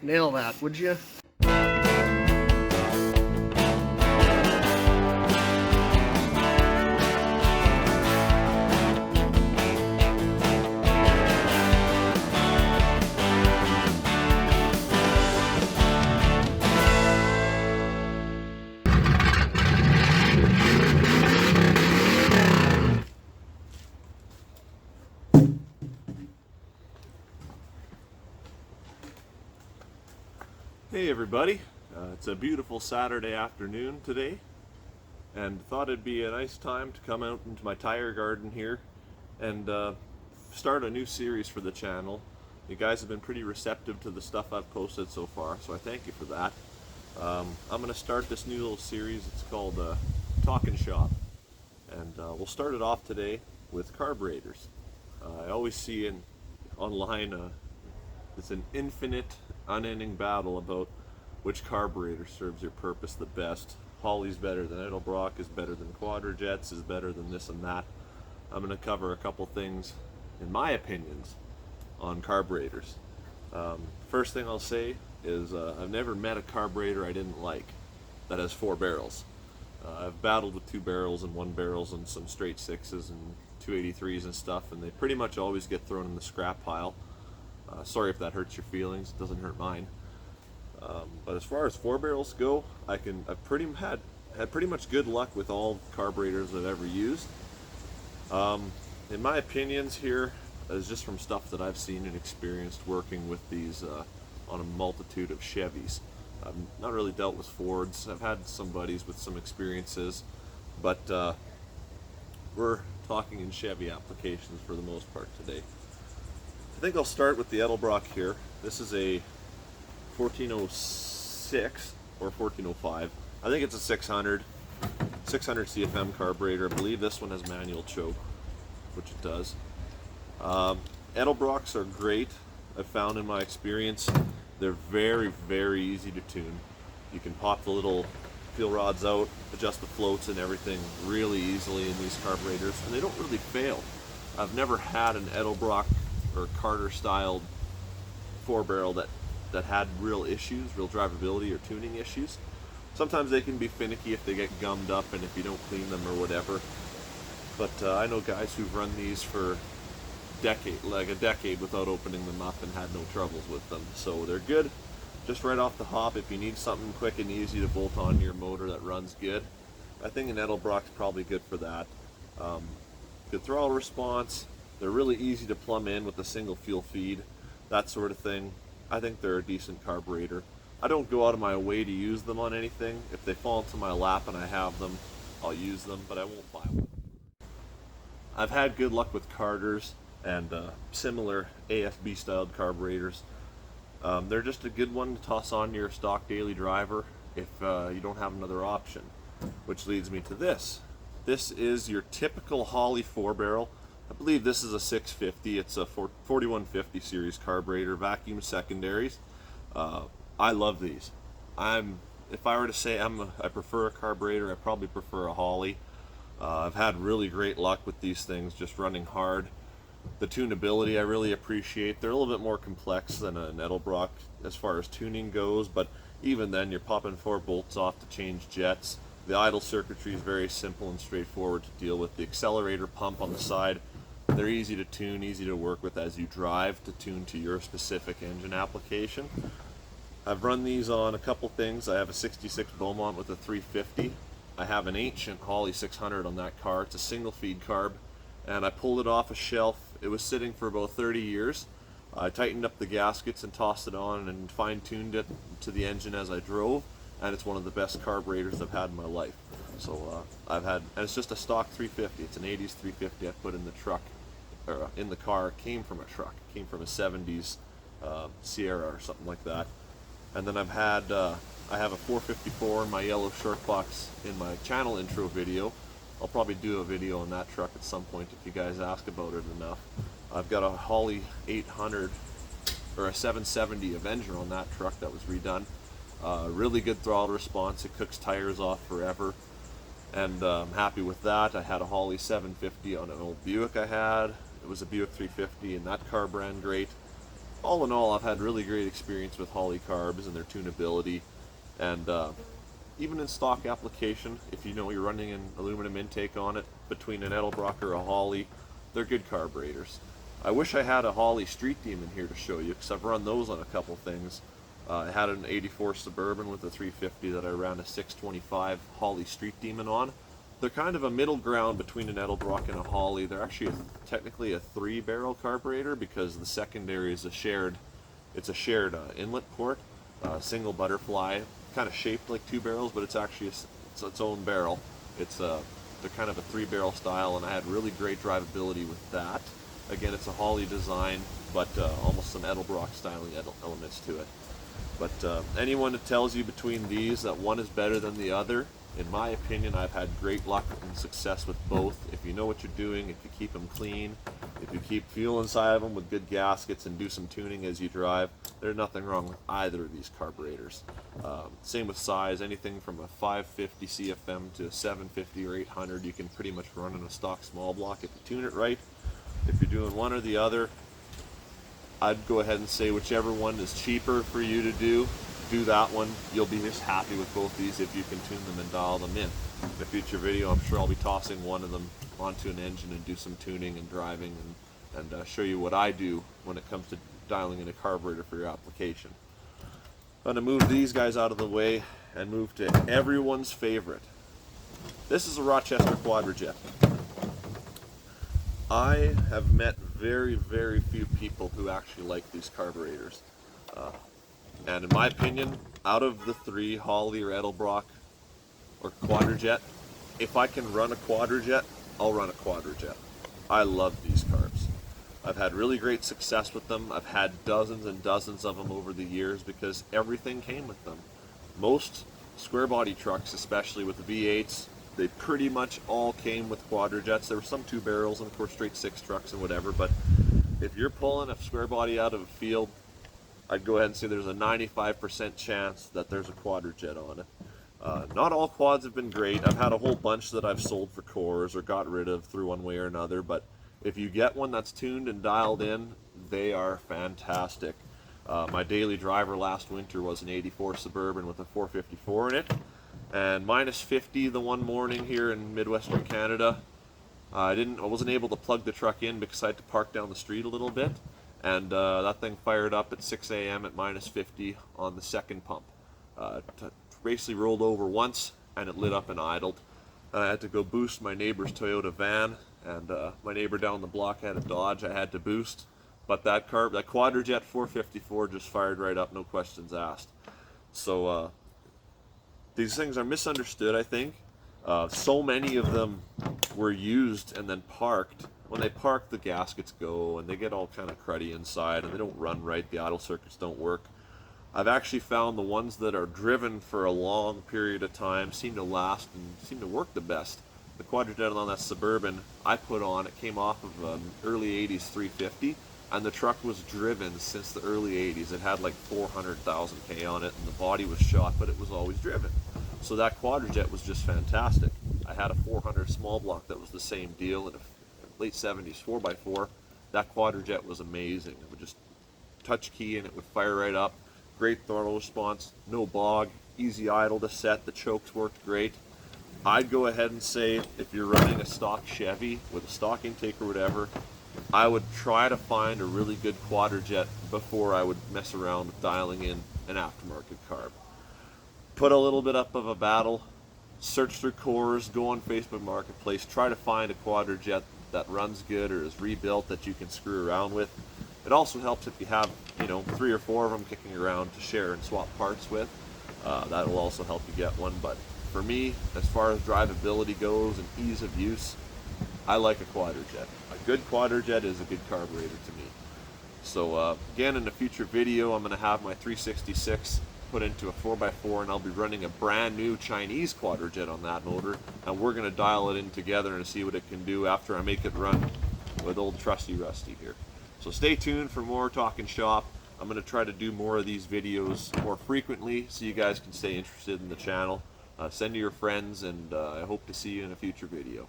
Nail that, would you? Hey everybody, it's a beautiful Saturday afternoon today, and thought it'd be a nice time to come out into my tire garden here and start a new series for the channel. You guys have been pretty receptive to the stuff I've posted so far, so I thank you for that. I'm going to start this new little series. It's called Talkin Shop, and we'll start it off today with carburetors. I always see online it's an infinite, unending battle about which carburetor serves your purpose the best. Holley's better than Edelbrock, is better than Quadrajets, is better than this and that. I'm going to cover a couple things, in my opinions, on carburetors. First thing I'll say is I've never met a carburetor I didn't like that has 4 barrels. I've battled with 2 barrels and 1 barrels and some straight 6s and 283s and stuff, and they pretty much always get thrown in the scrap pile. Sorry if that hurts your feelings. It doesn't hurt mine. But as far as 4 barrels go, I've had pretty much good luck with all carburetors I've ever used. In my opinions here is just from stuff that I've seen and experienced working with these on a multitude of Chevys. I've not really dealt with Fords. I've had some buddies with some experiences, but we're talking in Chevy applications for the most part today. I think I'll start with the Edelbrock here. This is a 1406 or 1405. I think it's a 600 CFM carburetor. I believe this one has manual choke, which it does. Edelbrocks are great. I've found in my experience they're very, very easy to tune. You can pop the little fuel rods out, adjust the floats and everything really easily in these carburetors, and they don't really fail. I've never had an Edelbrock or Carter styled 4-barrel that had real issues, real drivability or tuning issues. Sometimes they can be finicky if they get gummed up and if you don't clean them or whatever. But I know guys who've run these for a decade without opening them up and had no troubles with them. So they're good just right off the hop if you need something quick and easy to bolt onto your motor that runs good. I think an Edelbrock's probably good for that. Good throttle response. They're really easy to plumb in with a single fuel feed, that sort of thing. I think they're a decent carburetor. I don't go out of my way to use them on anything. If they fall into my lap and I have them, I'll use them, but I won't buy one. I've had good luck with Carters and similar AFB styled carburetors. They're just a good one to toss on your stock daily driver if you don't have another option, which leads me to this. This is your typical Holley 4-barrel. I believe this is a 650. It's a 4150 series carburetor, vacuum secondaries. I love these. If I were to say I prefer a carburetor, I probably prefer a Holley. I've had really great luck with these things, just running hard. The tunability I really appreciate. They're a little bit more complex than an Edelbrock as far as tuning goes, but even then you're popping 4 bolts off to change jets. The idle circuitry is very simple and straightforward to deal with. The accelerator pump on the side, they're easy to tune, easy to work with as you drive to tune to your specific engine application. I've run these on a couple things. I have a 66 Beaumont with a 350. I have an ancient Holley 600 on that car. It's a single feed carb, and I pulled it off a shelf. It was sitting for about 30 years. I tightened up the gaskets and tossed it on and fine-tuned it to the engine as I drove, and it's one of the best carburetors I've had in my life. So and it's just a stock 350. It's an 80s 350 I put in the truck, or in the car. It came from a truck. It came from a 70s Sierra or something like that. And then I have a 454 in my yellow short box in my channel intro video. I'll probably do a video on that truck at some point if you guys ask about it enough. I've got a Holley 800 or a 770 Avenger on that truck that was redone. Really good throttle response. It cooks tires off forever, and I'm happy with that. I had a Holley 750 on an old Buick I had. It was a Buick 350, and that car ran great. all in all, I've had really great experience with Holley carbs and their tunability, and even in stock application, if you know you're running an aluminum intake on it between an Edelbrock or a Holley, they're good carburetors. I wish I had a Holley Street Demon here to show you, because I've run those on a couple things. I had an 84 Suburban with a 350 that I ran a 625 Holley Street Demon on. They're kind of a middle ground between an Edelbrock and a Holley. They're actually technically a 3-barrel carburetor, because the secondary is a shared, inlet port, single butterfly, kind of shaped like 2 barrels, but it's actually it's its own barrel. They're kind of a 3-barrel style, and I had really great drivability with that. Again, it's a Holley design, but almost some Edelbrock styling elements to it. But anyone that tells you between these that one is better than the other, in my opinion, I've had great luck and success with both. If you know what you're doing, if you keep them clean, if you keep fuel inside of them with good gaskets and do some tuning as you drive, there's nothing wrong with either of these carburetors. Same with size, anything from a 550 CFM to a 750 or 800, you can pretty much run in a stock small block if you tune it right. If you're doing one or the other, I'd go ahead and say whichever one is cheaper for you to do that one. You'll be just happy with both these if you can tune them and dial them in. In a future video, I'm sure I'll be tossing one of them onto an engine and do some tuning and driving and show you what I do when it comes to dialing in a carburetor for your application. I'm going to move these guys out of the way and move to everyone's favorite. This is a Rochester Quadrajet. I have met very, very few people who actually like these carburetors. And in my opinion, out of the 3, Holley or Edelbrock or Quadrajet, if I can run a Quadrajet, I'll run a Quadrajet. I love these carbs. I've had really great success with them. I've had dozens and dozens of them over the years because everything came with them. Most square body trucks, especially with the V8s, they pretty much all came with Quadrajets. There were some 2 barrels and of course straight 6 trucks and whatever, but if you're pulling a square body out of a field, I'd go ahead and say there's a 95% chance that there's a Quadrajet on it. Not all quads have been great. I've had a whole bunch that I've sold for cores or got rid of through one way or another, but if you get one that's tuned and dialed in, they are fantastic. My daily driver last winter was an 84 Suburban with a 454 in it, and minus 50 the one morning here in Midwestern Canada. I wasn't able to plug the truck in because I had to park down the street a little bit, and that thing fired up at 6 a.m. at minus 50 on the second pump. Basically rolled over once and it lit up and idled. And I had to go boost my neighbor's Toyota van, and my neighbor down the block had a Dodge. I had to boost, but that Quadrajet 454 just fired right up, no questions asked. So these things are misunderstood, I think. So many of them were used and then parked. When they park, the gaskets go and they get all kind of cruddy inside and they don't run right. The idle circuits don't work. I've actually found the ones that are driven for a long period of time seem to last and seem to work the best. The Quadrajet on that Suburban I put on, it came off of an early 80s 350, and the truck was driven since the early 80s. It had like 400,000 K on it and the body was shot, but it was always driven. So that Quadrajet was just fantastic. I had a 400 small block that was the same deal in a late 70s 4x4. That Quadrajet was amazing. It would just touch key and it would fire right up. Great throttle response, no bog, easy idle to set, the chokes worked great. I'd go ahead and say if you're running a stock Chevy with a stock intake or whatever, I would try to find a really good Quadrajet before I would mess around with dialing in an aftermarket carb. Put a little bit up of a battle, search through cores, go on Facebook Marketplace, try to find a Quadrajet that runs good or is rebuilt that you can screw around with. It also helps if you have, 3 or 4 of them kicking around to share and swap parts with. That will also help you get one. But for me, as far as drivability goes and ease of use, I like a Quadrajet. A good Quadrajet is a good carburetor to me. So again, in a future video, I'm going to have my 366 put into a 4x4, and I'll be running a brand new Chinese Quadrajet on that motor, and we're going to dial it in together and see what it can do after I make it run with old trusty Rusty here. So stay tuned for more Talkin Shop. I'm going to try to do more of these videos more frequently so you guys can stay interested in the channel. Send to your friends, and I hope to see you in a future video.